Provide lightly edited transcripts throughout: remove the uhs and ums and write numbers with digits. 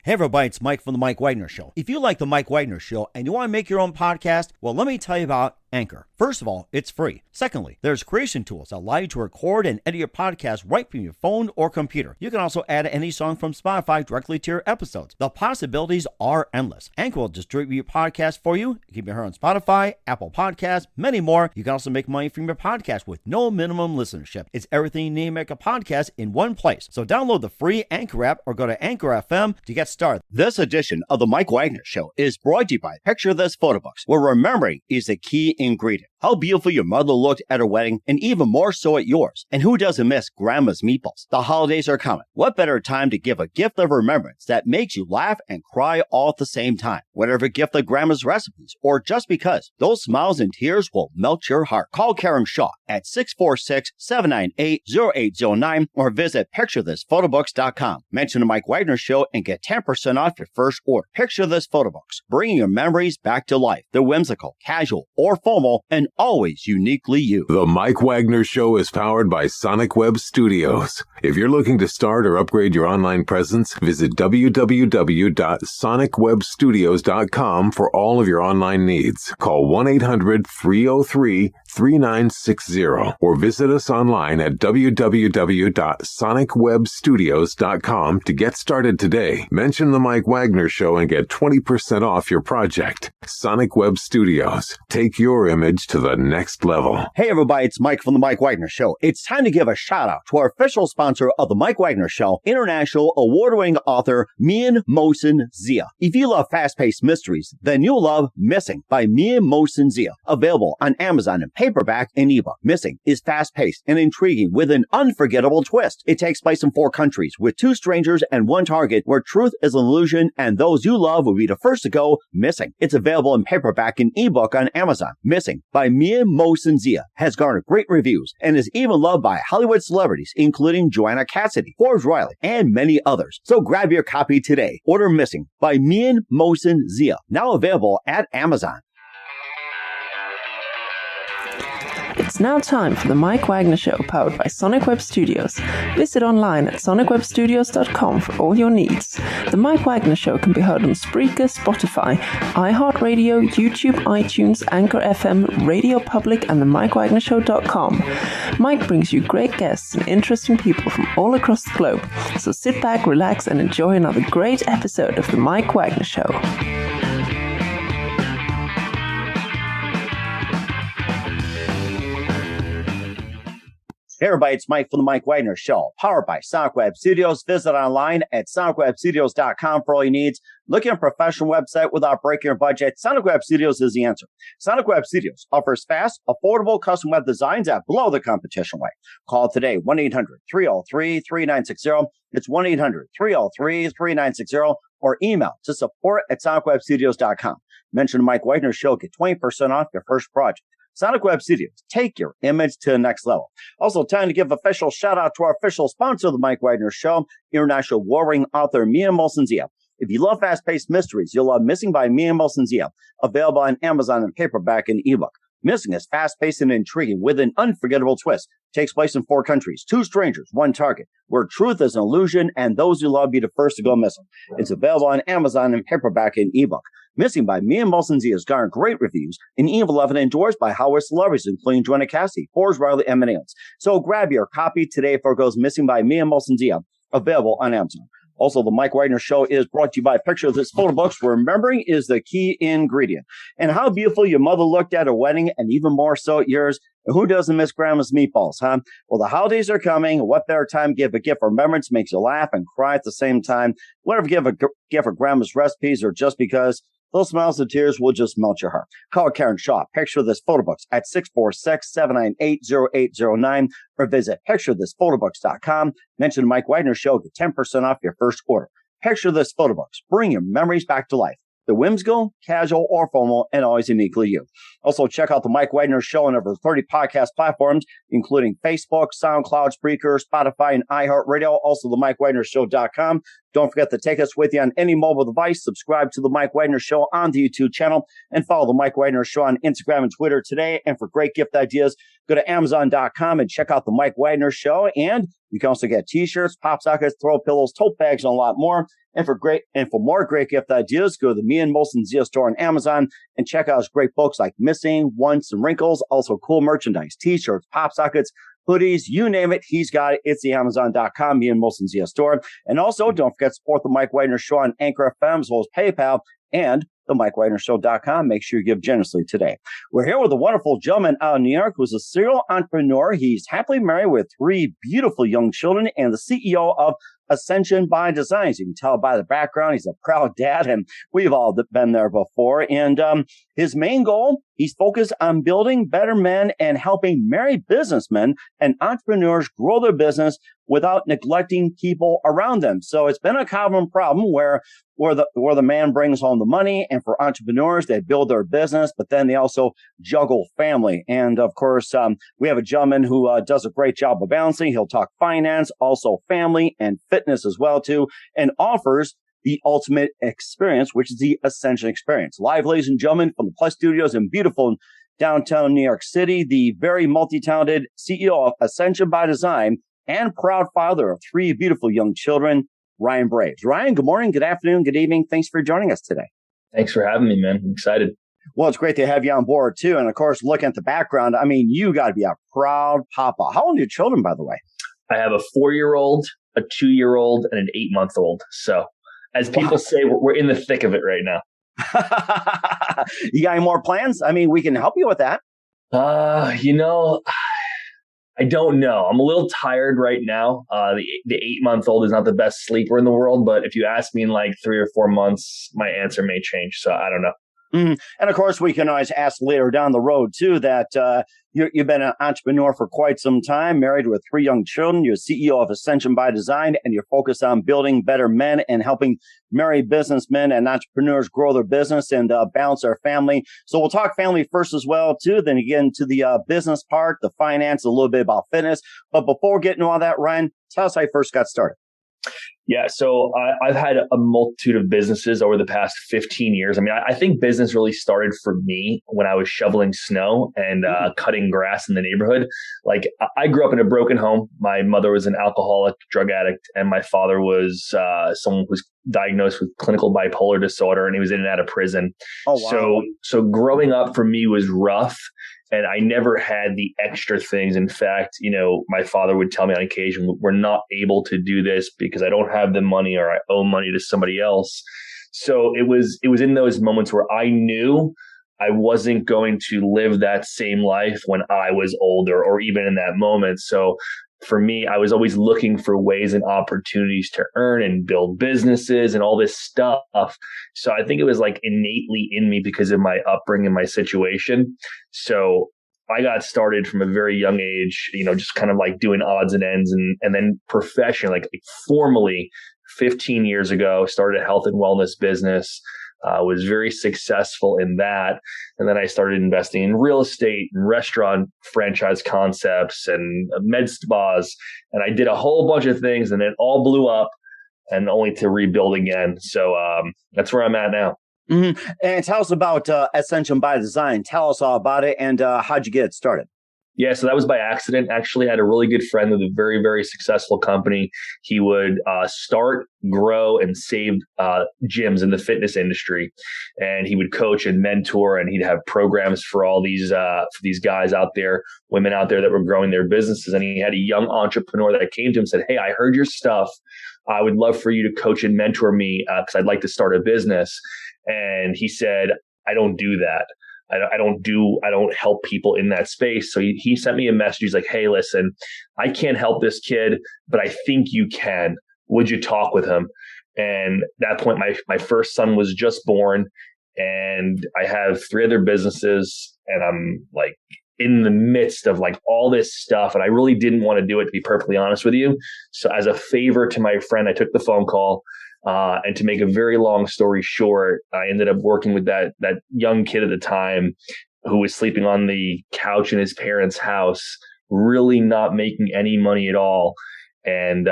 Hey everybody, it's Mike from The Mike Wagner Show. If you like The Mike Wagner Show and you want to make your own podcast, well, let me tell you about Anchor. First of all, it's free. Secondly, there's creation tools that allow you to record and edit your podcast right from your phone or computer. You can also add any song from Spotify directly to your episodes. The possibilities are endless. Anchor will distribute your podcast for you. You can be heard on Spotify, Apple Podcasts, many more. You can also make money from your podcast with no minimum listenership. It's everything you need to make a podcast in one place. So download the free Anchor app or go to Anchor FM to get started. This edition of The Mike Wagner Show is brought to you by Picture This Photo Books, where remembering is the key ingredient. How beautiful your mother looked at her wedding, and even more so at yours. And who doesn't miss Grandma's meatballs? The holidays are coming. What better time to give a gift of remembrance that makes you laugh and cry all at the same time? Whatever gift of Grandma's recipes, or just because, those smiles and tears will melt your heart. Call Karen Shaw at 646-798-0809 or visit PictureThisPhotoBooks.com. Mention the Mike Wagner Show and get 10% off your first order. Picture This Photo Books, bringing your memories back to life. They're whimsical, casual, or formal, and always uniquely you. The Mike Wagner Show is powered by Sonic Web Studios. If you're looking to start or upgrade your online presence, visit www.sonicwebstudios.com for all of your online needs. Call 1-800-303-3960 or visit us online at www.sonicwebstudios.com to get started today. Mention the Mike Wagner Show and get 20% off your project. Sonic Web Studios. Take your image to the next level. Hey everybody, it's Mike from The Mike Wagner Show. It's time to give a shout out to our official sponsor of The Mike Wagner Show, international award-winning author Mian Mohsen Zia. If you love fast-paced mysteries, then you'll love Missing by Mian Mohsen Zia. Available on Amazon in paperback and ebook. Missing is fast-paced and intriguing with an unforgettable twist. It takes place in 4 countries with 2 strangers and 1 target where truth is an illusion and those you love will be the first to go missing. It's available in paperback and ebook on Amazon. Missing by Mian Mohsen Zia has garnered great reviews and is even loved by Hollywood celebrities, including Joanna Cassidy, Forbes Riley, and many others. So grab your copy today. Order Missing by Mian Mohsen Zia, now available at Amazon. It's now time for the Mike Wagner Show, powered by Sonic Web Studios. Visit online at sonicwebstudios.com for all your needs. The Mike Wagner Show can be heard on Spreaker, Spotify, iHeartRadio, YouTube, iTunes, Anchor FM, Radio Public, and themikewagnershow.com. Mike brings you great guests and interesting people from all across the globe. So sit back, relax, and enjoy another great episode of the Mike Wagner Show. Hey everybody, it's Mike from The Mike Wagner Show, powered by Sonic Web Studios. Visit online at sonicwebstudios.com for all your needs. Looking at a professional website without breaking your budget? Sonic Web Studios is the answer. Sonic Web Studios offers fast, affordable custom web designs that blow the competition away. Call today, 1-800-303-3960. It's 1-800-303-3960 or email to support@sonicwebstudios.com. Mention the Mike Wagner Show, get 20% off your first project. Sonic Web Studios, take your image to the next level. Also, time to give official shout out to our official sponsor of the Mike Wagner Show, international warring author Mian Mohsen Zia. If you love fast-paced mysteries, you'll love Missing by Mian Mohsen Zia, available on Amazon in paperback and ebook. Missing is fast-paced and intriguing with an unforgettable twist. Takes place in 4 countries, 2 strangers, 1 target, where truth is an illusion and those you love be the first to go missing. It's available on Amazon in paperback and ebook. Missing by Mian Mohsen Zia has garnered great reviews and even endorsed by Hollywood celebrities, including Joanna Cassidy, Forbes Riley, and many others. So grab your copy today before it goes missing by Mian Mohsen Zia, available on Amazon. Also, the Mike Wagner Show is brought to you by Picture This Photo Books, where remembering is the key ingredient. And how beautiful your mother looked at her wedding, and even more so at yours. And who doesn't miss Grandma's meatballs, huh? Well, the holidays are coming. What better time to give a gift of remembrance makes you laugh and cry at the same time? Whatever, give a gift for Grandma's recipes or just because. Those smiles and tears will just melt your heart. Call Karen Shaw, Picture This Photo Books at 646-798-0809 or visit PictureThisPhotoBooks.com. Mention the Mike Wagner Show, get 10% off your first order. Picture This Photo Books, bring your memories back to life. The whimsical, casual, or formal, and always uniquely you. Also, check out the Mike Wagner Show on over 30 podcast platforms, including Facebook, SoundCloud, Spreaker, Spotify, and iHeartRadio. Also, the MikeWagnerShow.com. Don't forget to take us with you on any mobile device. Subscribe to the Mike Wagner Show on the YouTube channel and follow the Mike Wagner Show on Instagram and Twitter today. And for great gift ideas, go to Amazon.com and check out the Mike Wagner Show. And you can also get t-shirts, pop sockets, throw pillows, tote bags, and a lot more. And for more great gift ideas, go to the Me and Molson Zio store on Amazon and check out his great books like Missing, Once, and Wrinkles. Also cool merchandise, t-shirts, pop sockets, hoodies, you name it, he's got it. It's the Amazon.com, Me and Molson Zio store. And also, don't forget to support the Mike Wagner Show on Anchor FM as well as PayPal and the MikeWagnerShow.com. Make sure you give generously today. We're here with a wonderful gentleman out of New York who's a serial entrepreneur. He's happily married with 3 beautiful young children and the CEO of Ascension by Design. As you can tell by the background, he's a proud dad, and we've all been there before. And his main goal, he's focused on building better men and helping married businessmen and entrepreneurs grow their business without neglecting people around them. So it's been a common problem where the man brings home the money, and for entrepreneurs, they build their business, but then they also juggle family. And of course, we have a gentleman who does a great job of balancing. He'll talk finance, also family and fitness as well too, and offers the ultimate experience, which is the Ascension experience. Live, ladies and gentlemen, from the Plus Studios in beautiful downtown New York City, the very multi-talented CEO of Ascension by Design and proud father of 3 beautiful young children, Ryan Braves. Ryan, good morning, good afternoon, good evening. Thanks for joining us today. Thanks for having me, man. I'm excited. Well, it's great to have you on board too. And of course, looking at the background, I mean, you got to be a proud papa. How old are your children, by the way? I have a 4-year-old, a 2-year-old, and an 8-month-old. So as people say, we're in the thick of it right now. You got any more plans? I mean, we can help you with that. I don't know. I'm a little tired right now. The 8-month-old is not the best sleeper in the world, but if you ask me in like 3 or 4 months, my answer may change. So I don't know. Mm-hmm. And of course, we can always ask later down the road too that you've been an entrepreneur for quite some time, married with 3 young children. You're CEO of Ascension by Design, and you're focused on building better men and helping married businessmen and entrepreneurs grow their business and balance their family. So we'll talk family first as well too. Then again to the business part, the finance, a little bit about fitness. But before getting to all that, Ryan, tell us how you first got started. Yeah, so I've had a multitude of businesses over the past 15 years. I mean, I think business really started for me when I was shoveling snow and cutting grass in the neighborhood. Like, I grew up in a broken home. My mother was an alcoholic, drug addict, and my father was someone who was diagnosed with clinical bipolar disorder, and he was in and out of prison. Oh, wow. So growing up for me was rough. And I never had the extra things. In fact, my father would tell me on occasion, we're not able to do this because I don't have the money or I owe money to somebody else. So it was in those moments where I knew I wasn't going to live that same life when I was older or even in that moment. So for me, I was always looking for ways and opportunities to earn and build businesses and all this stuff. So I think it was like innately in me because of my upbringing, my situation. So I got started from a very young age, just kind of like doing odds and ends and then professionally, like formally 15 years ago, started a health and wellness business. Was very successful in that. And then I started investing in real estate and restaurant franchise concepts and med spas. And I did a whole bunch of things and it all blew up and only to rebuild again. So that's where I'm at now. Mm-hmm. And tell us about Ascension by Design. Tell us all about it and how'd you get it started? Yeah, so that was by accident. Actually, I had a really good friend with a very, very successful company. He would start, grow, and save gyms in the fitness industry. And he would coach and mentor, and he'd have programs for all these guys out there, women out there that were growing their businesses. And he had a young entrepreneur that came to him and said, "Hey, I heard your stuff. I would love for you to coach and mentor me because I'd like to start a business." And he said, "I don't do that. I don't help people in that space." So he sent me a message. He's like, "Hey, listen, I can't help this kid, but I think you can. Would you talk with him?" And at that point, my first son was just born, and I have 3 other businesses, and I'm like in the midst of like all this stuff. And I really didn't want to do it, to be perfectly honest with you. So as a favor to my friend, I took the phone call. And to make a very long story short, I ended up working with that young kid at the time who was sleeping on the couch in his parents' house, really not making any money at all. And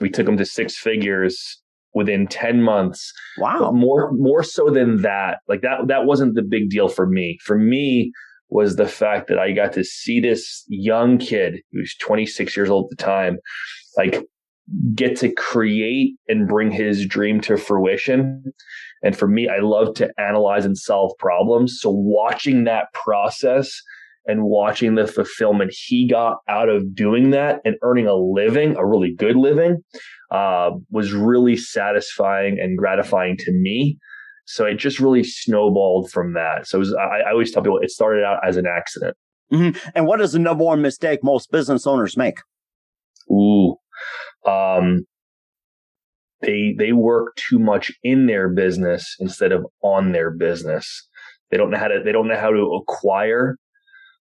we took him to 6 figures within 10 months. Wow. But more so than that, like that wasn't the big deal for me. For me was the fact that I got to see this young kid who was 26 years old at the time, like get to create and bring his dream to fruition. And for me, I love to analyze and solve problems. So watching that process and watching the fulfillment he got out of doing that and earning a living, a really good living, was really satisfying and gratifying to me. So it just really snowballed from that. So I always tell people it started out as an accident. Mm-hmm. And what is the number one mistake most business owners make? They work too much in their business instead of on their business. They don't know how to acquire,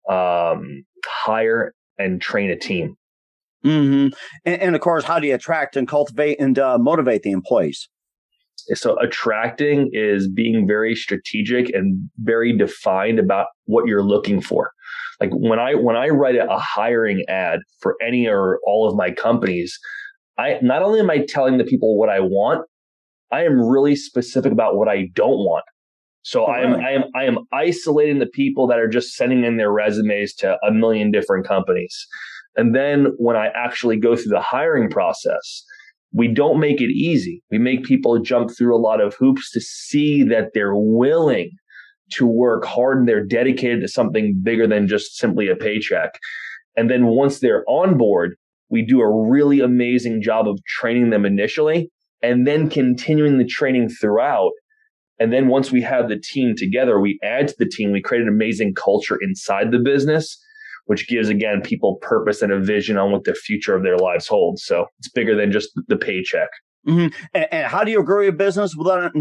hire, and train a team. Mm-hmm. And of course, how do you attract and cultivate and motivate the employees? So attracting is being very strategic and very defined about what you're looking for. Like when I write a hiring ad for any or all of my companies, I not only am I telling the people what I want, I am really specific about what I don't want. So I am isolating the people that are just sending in their resumes to a million different companies. And then when I actually go through the hiring process, we don't make it easy. We make people jump through a lot of hoops to see that they're willing to work hard and they're dedicated to something bigger than just simply a paycheck. And then once they're on board, we do a really amazing job of training them initially and then continuing the training throughout. And then once we have the team together, we add to the team, we create an amazing culture inside the business, which gives, again, people purpose and a vision on what the future of their lives holds. So it's bigger than just the paycheck. Mm-hmm. And how do you grow your business without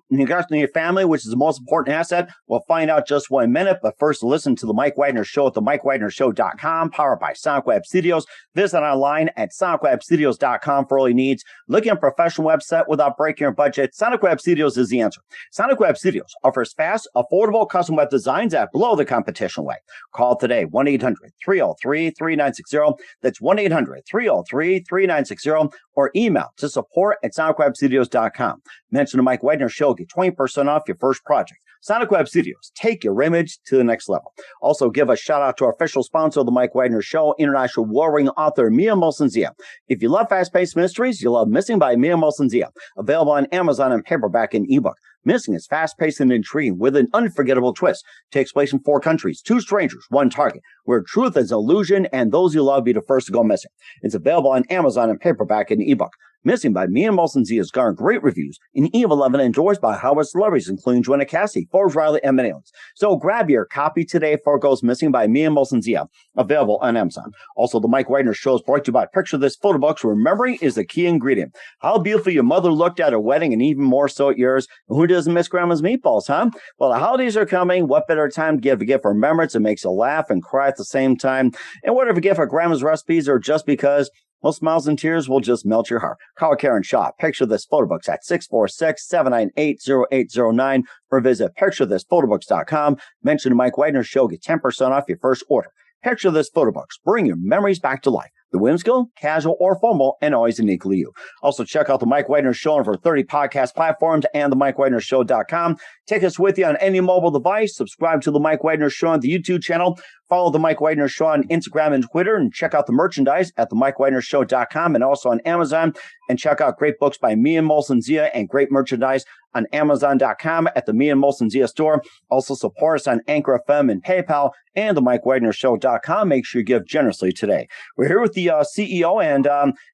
neglecting your family, which is the most important asset? We'll find out just 1 minute. But first, listen to The Mike Wagner Show at themikewagnershow.com, powered by Sonic Web Studios. Visit online at sonicwebstudios.com for all your needs. Looking at a professional website without breaking your budget? Sonic Web Studios is the answer. Sonic Web Studios offers fast, affordable custom web designs at below the competition rate. Call today, 1-800-303-3960. That's 1-800-303-3960. Or email to support@sonicwebstudios.com. Mention the Mike Wagner Show. Get 20% off your first project. Sonic Web Studios. Take your image to the next level. Also, give a shout out to our official sponsor of the Mike Wagner Show, international warring author Mia Molson-Zia. If you love fast-paced mysteries, you'll love Missing by Mia Molson-Zia. Available on Amazon in paperback and ebook. Missing is fast-paced and intriguing with an unforgettable twist. Takes place in 4 countries, 2 strangers, 1 target, where truth is illusion and those you love be the first to go missing. It's available on Amazon in paperback and ebook. Missing by Mia Molson-Zia has garnered great reviews and even loved and enjoyed by Hollywood celebrities, including Joanna Cassidy, Forbes Riley, and many others. So grab your copy today before it goes missing by Mia Molson-Zia, available on Amazon. Also, the Mike Wagner Show is brought to you by Picture This Photo Books, where memory is the key ingredient. How beautiful your mother looked at her wedding, and even more so at yours. Who doesn't miss Grandma's meatballs, huh? Well, the holidays are coming. What better time to give a gift for remembrance that makes you laugh and cry at the same time? And whatever gift for Grandma's recipes or just because, well, smiles and tears will just melt your heart. Call Karen Shaw. Picture This Photo Books at 646-798-0809 or visit picturethisphotobooks.com. Mention the Mike Wagner Show. Get 10% off your first order. Picture This Photo Books. Bring your memories back to life. The whimsical, casual, or formal, and always uniquely you. Also, check out the Mike Wagner Show on over 30 podcast platforms and themikewagnershow.com. Take us with you on any mobile device. Subscribe to the Mike Wagner Show on the YouTube channel. Follow the Mike Wagner Show on Instagram and Twitter, and check out the merchandise at themikewagnershow.com and also on Amazon. And check out great books by Mia Molson-Zia and great merchandise on Amazon.com at the Mia Molson-Zia store. Also support us on Anchor FM and PayPal and the MikeWagnerShow.com. Make sure you give generously today. We're here with the CEO and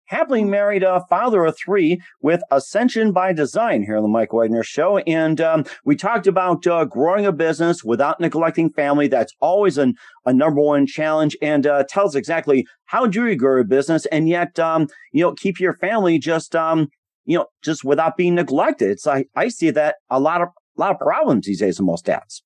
happily married father of 3 with Ascension by Design here on the Mike Wagner Show. And we talked about growing a business without neglecting family. That's always a number one challenge. And tell us exactly how do you grow a business and yet, keep your family just without being neglected. It's like, I see that a lot of problems these days in most dads.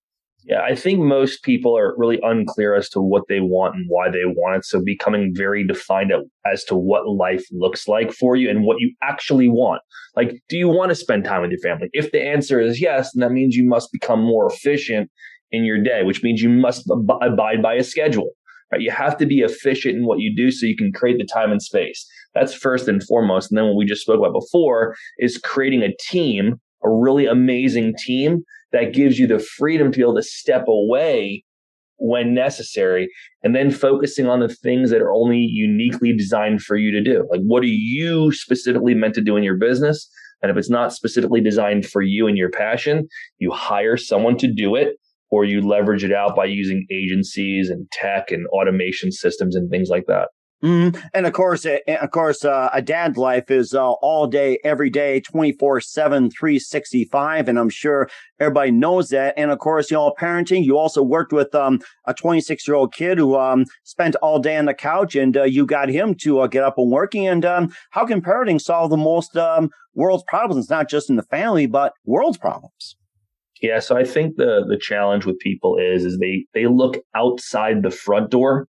Yeah, I think most people are really unclear as to what they want and why they want it. So becoming very defined as to what life looks like for you and what you actually want. Like, do you want to spend time with your family? If the answer is yes, then that means you must become more efficient in your day, which means you must abide by a schedule. Right? You have to be efficient in what you do so you can create the time and space. That's first and foremost. And then what we just spoke about before is creating a team, a really amazing team that gives you the freedom to be able to step away when necessary, and then focusing on the things that are only uniquely designed for you to do. Like, what are you specifically meant to do in your business? And if it's not specifically designed for you and your passion, you hire someone to do it, or you leverage it out by using agencies and tech and automation systems and things like that. And of course, a dad's life is all day, every day, 24/7, 365. And I'm sure everybody knows that. And of course, parenting, you also worked with a 26-year-old kid who spent all day on the couch, and you got him to get up and working. And how can parenting solve the most world's problems, not just in the family, but world's problems? Yeah, so I think the challenge with people is they look outside the front door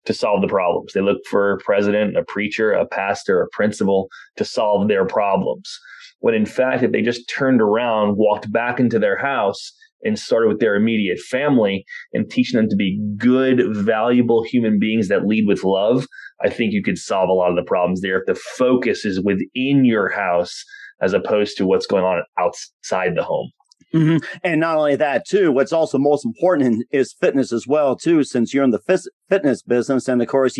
to solve the problems. They look for a president, a preacher, a pastor, a principal to solve their problems. When in fact, if they just turned around, walked back into their house and started with their immediate family and teaching them to be good, valuable human beings that lead with love, I think you could solve a lot of the problems there if the focus is within your house as opposed to what's going on outside the home. And not only that, too, what's also most important is fitness as well, too, since you're in the fitness business. And of course,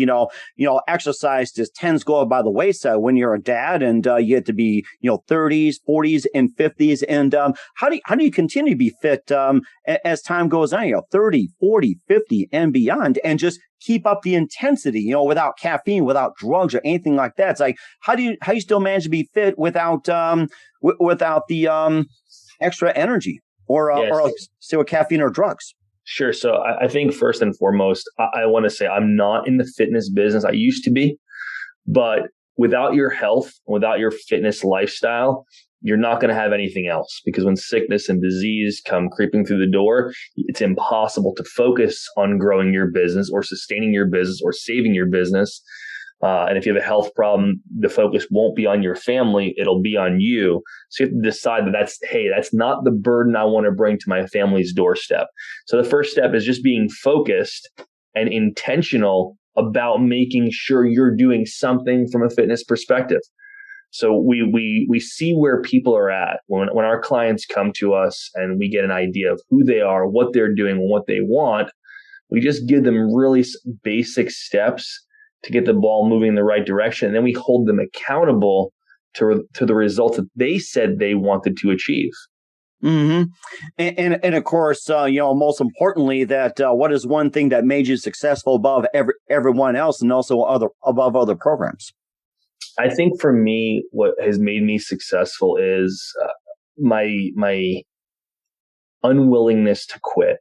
exercise just tends to go by the wayside when you're a dad, and you get to be, 30s, 40s, and 50s. And how do you continue to be fit as time goes on, 30, 40, 50, and beyond, and just keep up the intensity, without caffeine, without drugs or anything like that? It's like, how do you still manage to be fit without the extra energy or say with caffeine or drugs? Sure. So I think first and foremost, I want to say I'm not in the fitness business. I used to be, but without your health, without your fitness lifestyle, you're not going to have anything else, because when sickness and disease come creeping through the door, it's impossible to focus on growing your business or sustaining your business or saving your business. And if you have a health problem, the focus won't be on your family. It'll be on you. So you have to decide that's not the burden I want to bring to my family's doorstep. So the first step is just being focused and intentional about making sure you're doing something from a fitness perspective. So we see where people are at when our clients come to us and we get an idea of who they are, what they're doing, and what they want. We just give them really basic steps to get the ball moving in the right direction. And then we hold them accountable to the results that they said they wanted to achieve. And of course, most importantly, that what is one thing that made you successful above everyone else, and also above other programs? I think for me, what has made me successful is my unwillingness to quit.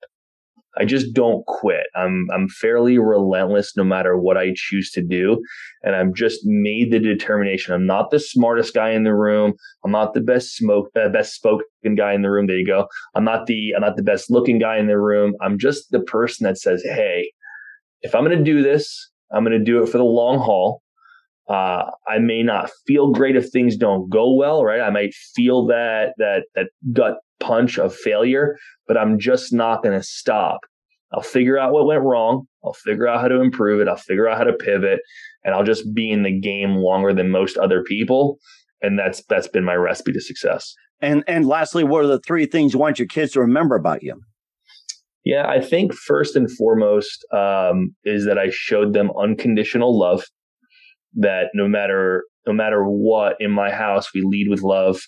I just don't quit. I'm fairly relentless no matter what I choose to do. And I've just made the determination. I'm not the smartest guy in the room. I'm not the best spoken guy in the room. There you go. I'm not the best looking guy in the room. I'm just the person that says, hey, if I'm going to do this, I'm going to do it for the long haul. I may not feel great if things don't go well, right? I might feel that gut punch of failure, but I'm just not going to stop. I'll figure out what went wrong. I'll figure out how to improve it. I'll figure out how to pivot, and I'll just be in the game longer than most other people. And that's been my recipe to success. And lastly, what are the three things you want your kids to remember about you? Yeah, I think first and foremost is that I showed them unconditional love. That no matter what in my house, we lead with love.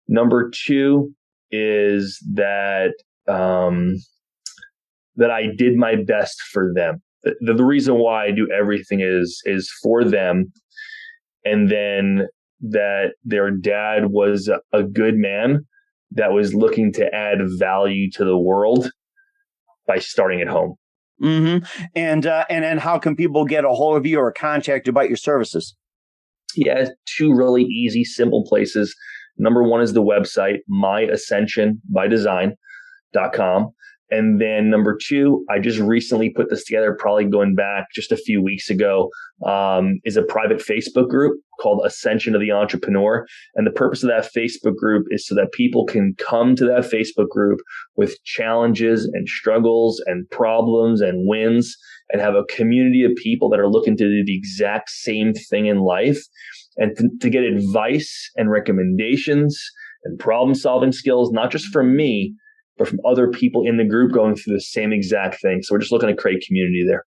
Number two is that that I did my best for them. The reason why I do everything is for them, and then that their dad was a good man that was looking to add value to the world by starting at home. And then how can people get a hold of you or contact you about your services? Yeah, two really easy, simple places. Number one is the website, myascensionbydesign.com. And then number two, I just recently put this together, probably going back just a few weeks ago, is a private Facebook group called Ascension of the Entrepreneur. And the purpose of that Facebook group is so that people can come to that Facebook group with challenges and struggles and problems and wins, and have a community of people that are looking to do the exact same thing in life, and to get advice and recommendations and problem solving skills, not just from me, but from other people in the group going through the same exact thing. So we're just looking to create community there.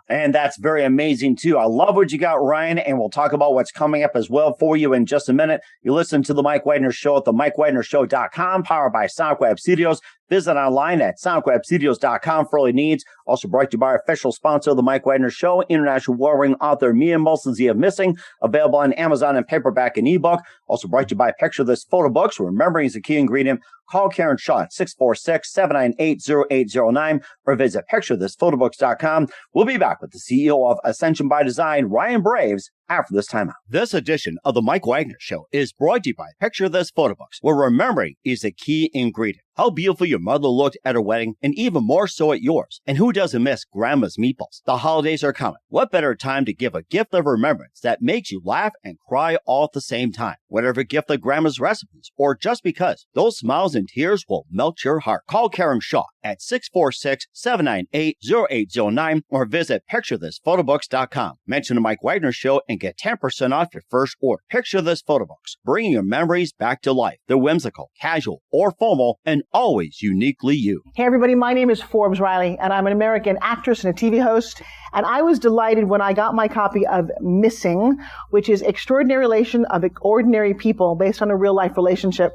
And that's very amazing, too. I love what you got, Ryan, and we'll talk about what's coming up as well for you in just a minute. You listen to The Mike Wagner Show at themikewagnershow.com, powered by Sonic Web Studios. Visit online at sonicwebstudios.com for all your needs. Also brought to you by our official sponsor of The Mike Wagner Show, international warring author Mia Molson-Zia Missing, available on Amazon in paperback and ebook. Also brought to you by Picture This Photo Books, where remembering is a key ingredient. Call Karen Shaw at 646-798-0809 or visit picturethisphotobooks.com. We'll be back with the CEO of Ascension by Design, Ryan Braves, after this timeout. This edition of The Mike Wagner Show is brought to you by Picture This Photo Books, where remembering is a key ingredient. How beautiful your mother looked at her wedding, and even more so at yours. And who doesn't miss Grandma's meatballs? The holidays are coming. What better time to give a gift of remembrance that makes you laugh and cry all at the same time? Whatever gift of Grandma's recipes, or just because, those smiles and tears will melt your heart. Call Karen Shaw at 646-798-0809 or visit picturethisphotobooks.com. Mention the Mike Wagner Show and get 10% off your first order. Picture This Photo Books, bringing your memories back to life. They're whimsical, casual, or formal, and always uniquely you. Hey everybody, my name is Forbes Riley, and I'm an American actress and a TV host. And I was delighted when I got my copy of Missing, which is Extraordinary Relation of Ordinary People based on a real life relationship.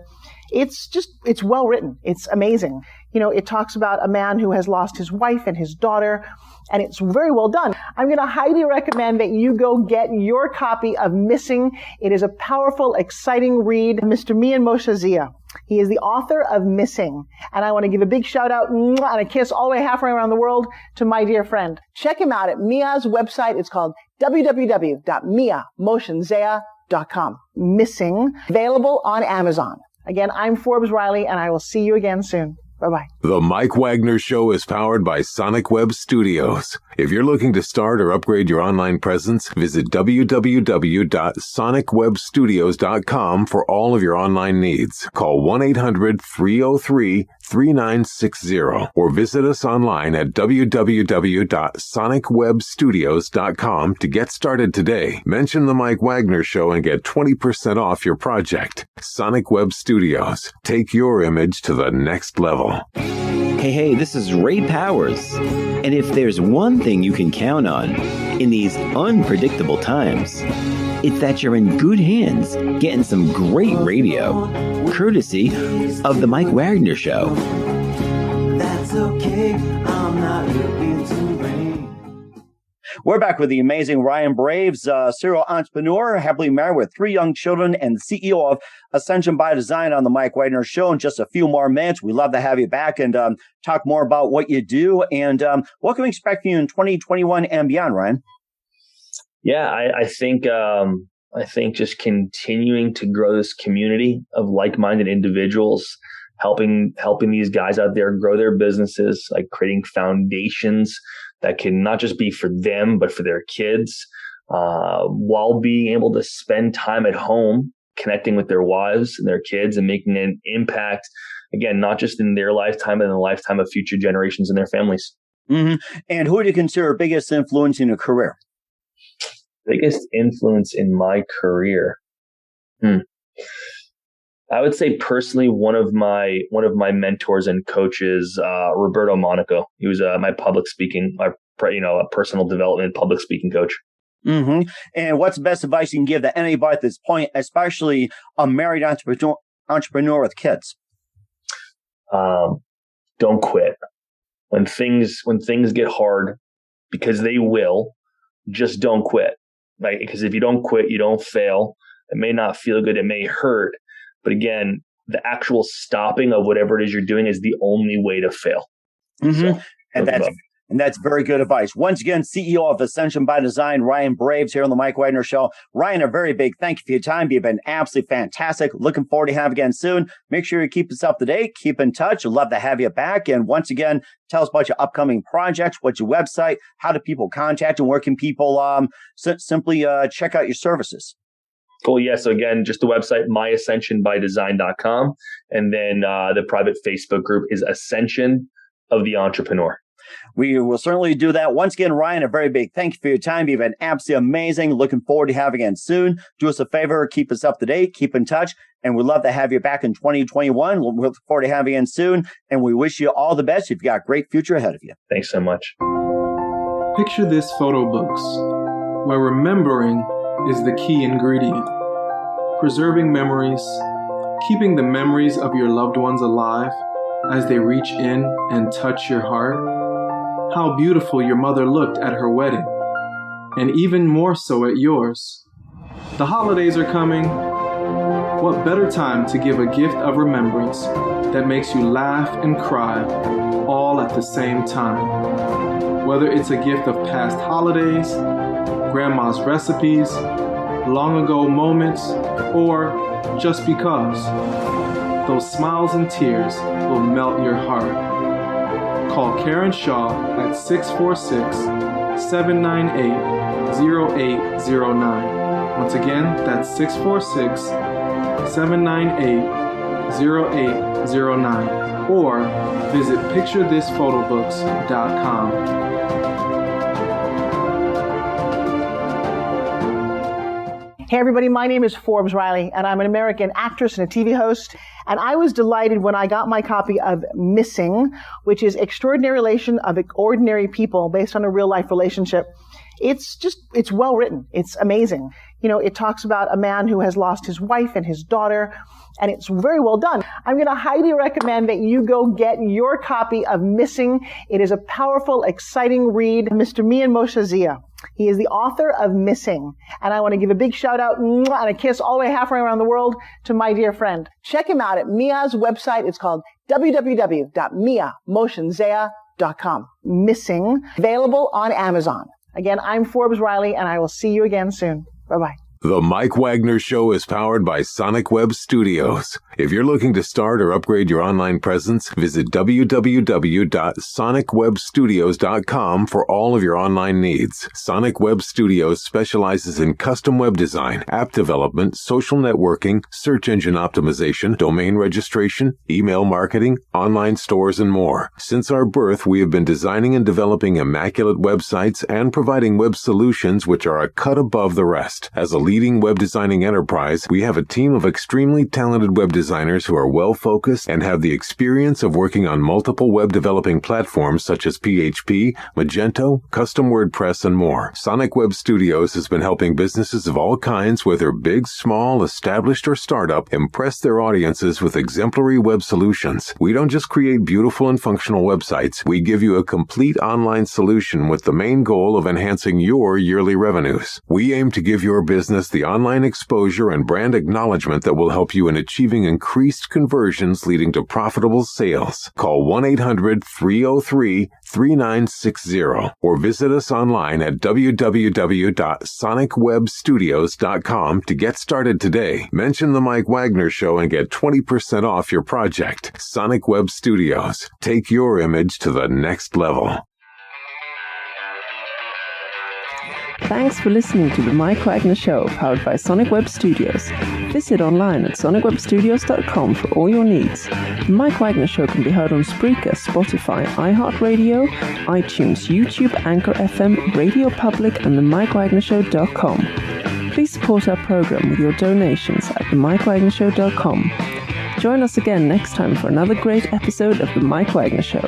It's well written. It's amazing. You know, it talks about a man who has lost his wife and his daughter, and it's very well done. I'm going to highly recommend that you go get your copy of Missing. It is a powerful, exciting read. Mr. Mia Molson-Zia. He is the author of Missing. And I want to give a big shout out and a kiss all the way halfway around the world to my dear friend. Check him out at Mia's website. It's called www.miamolson-zia.com. Missing. Available on Amazon. Again, I'm Forbes Riley, and I will see you again soon. Bye-bye. The Mike Wagner Show is powered by Sonic Web Studios. If you're looking to start or upgrade your online presence, visit www.sonicwebstudios.com for all of your online needs. Call 1-800-303-3960 or visit us online at www.sonicwebstudios.com to get started today. Mention the Mike Wagner Show and get 20% off your project. Sonic Web Studios. Take your image to the next level. Hey, this is Ray Powers. And if there's one thing you can count on in these unpredictable times, it's that you're in good hands getting some great radio, courtesy of The Mike Wagner Show. That's okay, I'm not looking to rain. We're back with the amazing Ryan Braves, serial entrepreneur, happily married with 3 young children, and the CEO of Ascension by Design on the Mike Wagner Show. In just a few more minutes, we'd love to have you back and talk more about what you do and what can we expect from you in 2021 and beyond, Ryan? Yeah, I think just continuing to grow this community of like-minded individuals, helping these guys out there grow their businesses, like creating foundations that can not just be for them, but for their kids, while being able to spend time at home, connecting with their wives and their kids and making an impact, again, not just in their lifetime, but in the lifetime of future generations and their families. Mm-hmm. And who do you consider biggest influence in your career? Biggest influence in my career? I would say personally, one of my mentors and coaches, Roberto Monaco. He was my public speaking, a personal development public speaking coach. Mm-hmm. And what's the best advice you can give to anybody at this point, especially a married entrepreneur with kids? Don't quit when things get hard, because they will. Just don't quit. Like, because if you don't quit, you don't fail. It may not feel good. It may hurt. But again, the actual stopping of whatever it is you're doing is the only way to fail. Mm-hmm. So, and that's very good advice. Once again, CEO of Ascension by Design, Ryan Braves here on the Mike Wagner Show. Ryan, a very big thank you for your time. You've been absolutely fantastic. Looking forward to having you again soon. Make sure you keep us up to date. Keep in touch. We'd love to have you back. And once again, tell us about your upcoming projects. What's your website? How do people contact you? Where can people simply check out your services? Cool. Yeah. So again, just the website, myascensionbydesign.com. And then the private Facebook group is Ascension of the Entrepreneur. We will certainly do that. Once again, Ryan, a very big thank you for your time. You've been absolutely amazing. Looking forward to having you again soon. Do us a favor, keep us up to date, keep in touch, and we'd love to have you back in 2021. We'll look forward to having you again soon, and we wish you all the best. You've got a great future ahead of you. Thanks so much. Picture this photo books, where remembering is the key ingredient. Preserving memories, keeping the memories of your loved ones alive as they reach in and touch your heart. How beautiful your mother looked at her wedding, and even more so at yours. The holidays are coming. What better time to give a gift of remembrance that makes you laugh and cry all at the same time? Whether it's a gift of past holidays, grandma's recipes, long ago moments, or just because, those smiles and tears will melt your heart. Call Karen Shaw at 646-798-0809. Once again, that's 646-798-0809. Or visit picturethisphotobooks.com. Hey everybody, my name is Forbes Riley, and I'm an American actress and a TV host. And I was delighted when I got my copy of Missing, which is Extraordinary Relation of Ordinary People based on a real life relationship. It's well written. It's amazing. You know, it talks about a man who has lost his wife and his daughter, and it's very well done. I'm going to highly recommend that you go get your copy of Missing. It is a powerful, exciting read. Mr. Mian Moshe Zia. He is the author of Missing. And I want to give a big shout out and a kiss all the way halfway around the world to my dear friend. Check him out at Mia's website. It's called www.miamoshenzea.com. Missing. Available on Amazon. Again, I'm Forbes Riley, and I will see you again soon. Bye-bye. The Mike Wagner Show is powered by Sonic Web Studios. If you're looking to start or upgrade your online presence, visit www.sonicwebstudios.com for all of your online needs. Sonic Web Studios specializes in custom web design, app development, social networking, search engine optimization, domain registration, email marketing, online stores, and more. Since our birth, we have been designing and developing immaculate websites and providing web solutions which are a cut above the rest. As a leading web designing enterprise, we have a team of extremely talented web designers who are well-focused and have the experience of working on multiple web developing platforms such as PHP, Magento, custom WordPress, and more. Sonic Web Studios has been helping businesses of all kinds, whether big, small, established, or startup, impress their audiences with exemplary web solutions. We don't just create beautiful and functional websites. We give you a complete online solution with the main goal of enhancing your yearly revenues. We aim to give your business the online exposure and brand acknowledgement that will help you in achieving increased conversions leading to profitable sales. Call 1-800-303-3960 or visit us online at www.sonicwebstudios.com to get started today. Mention the Mike Wagner Show and get 20% off your project. Sonic Web Studios. Take your image to the next level. Thanks for listening to The Mike Wagner Show, powered by Sonic Web Studios. Visit online at sonicwebstudios.com for all your needs. The Mike Wagner Show can be heard on Spreaker, Spotify, iHeartRadio, iTunes, YouTube, Anchor FM, Radio Public, and themikewagnershow.com. Please support our program with your donations at themikewagnershow.com. Join us again next time for another great episode of The Mike Wagner Show.